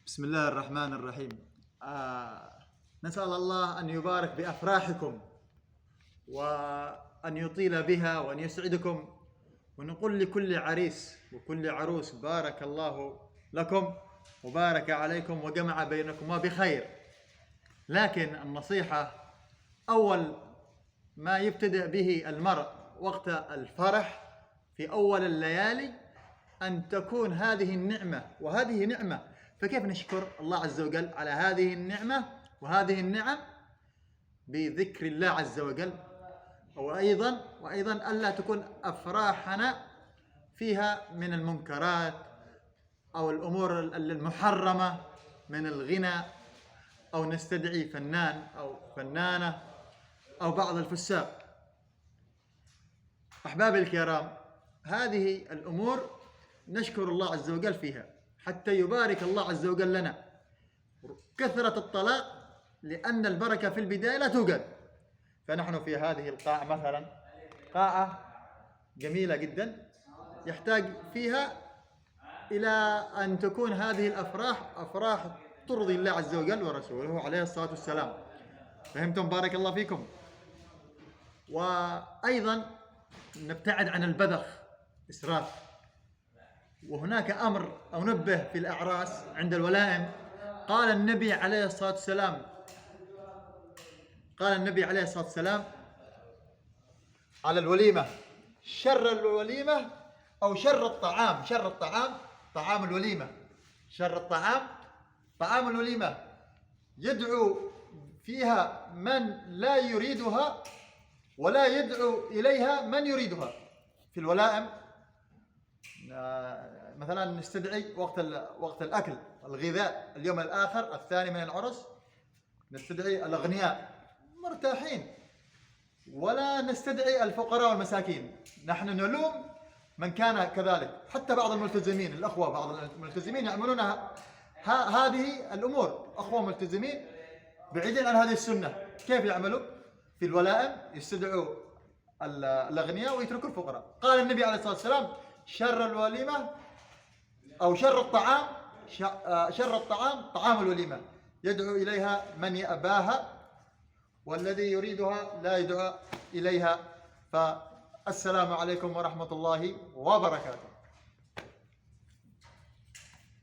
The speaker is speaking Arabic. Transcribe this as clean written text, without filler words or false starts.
بسم الله الرحمن الرحيم. نسأل الله أن يبارك بأفراحكم وأن يطيل بها وأن يسعدكم، ونقول لكل عريس وكل عروس بارك الله لكم وبارك عليكم وجمع بينكما بخير. لكن النصيحة أول ما يبتدأ به المرء وقت الفرح في أول الليالي أن تكون هذه النعمة، وهذه نعمة، فكيف نشكر الله عز وجل على هذه النعمة وهذه النعم؟ بذكر الله عز وجل، وأيضا ألا تكون أفراحنا فيها من المنكرات أو الأمور المحرمة من الغنى، أو نستدعي فنان أو فنانة أو بعض الفساق. أحبابي الكرام، هذه الأمور نشكر الله عز وجل فيها حتى يبارك الله عز وجل لنا. كثرة الطلاق لأن البركة في البداية لا توجد. فنحن في هذه القاعة مثلا، قاعة جميلة جدا يحتاج فيها إلى أن تكون هذه الأفراح أفراح ترضي الله عز وجل ورسوله عليه الصلاة والسلام. فهمتم؟ بارك الله فيكم. وأيضا نبتعد عن البذخ، إسراف. وهناك أمر أو نبه في الأعراس عند الولائم. قال النبي عليه الصلاة والسلام على الوليمة: شر الوليمة أو شر الطعام طعام الوليمة، شر الطعام طعام الوليمة، يدعو فيها من لا يريدها ولا يدعو إليها من يريدها. في الولائم مثلا نستدعي وقت الأكل الغذاء اليوم الآخر الثاني من العرس، نستدعي الأغنياء مرتاحين ولا نستدعي الفقراء والمساكين. نحن نلوم من كان كذلك. حتى بعض الملتزمين، الأخوة بعض الملتزمين يعملون هذه الأمور، أخوة ملتزمين بعيدين عن هذه السنة. كيف يعملوا؟ في الولائم يستدعوا الأغنياء ويتركوا الفقراء. قال النبي عليه الصلاة والسلام: شر الوليمة أو شر الطعام طعام الوليمة، يدعو إليها من يأباها والذي يريدها لا يدعو إليها. فالسلام عليكم ورحمة الله وبركاته.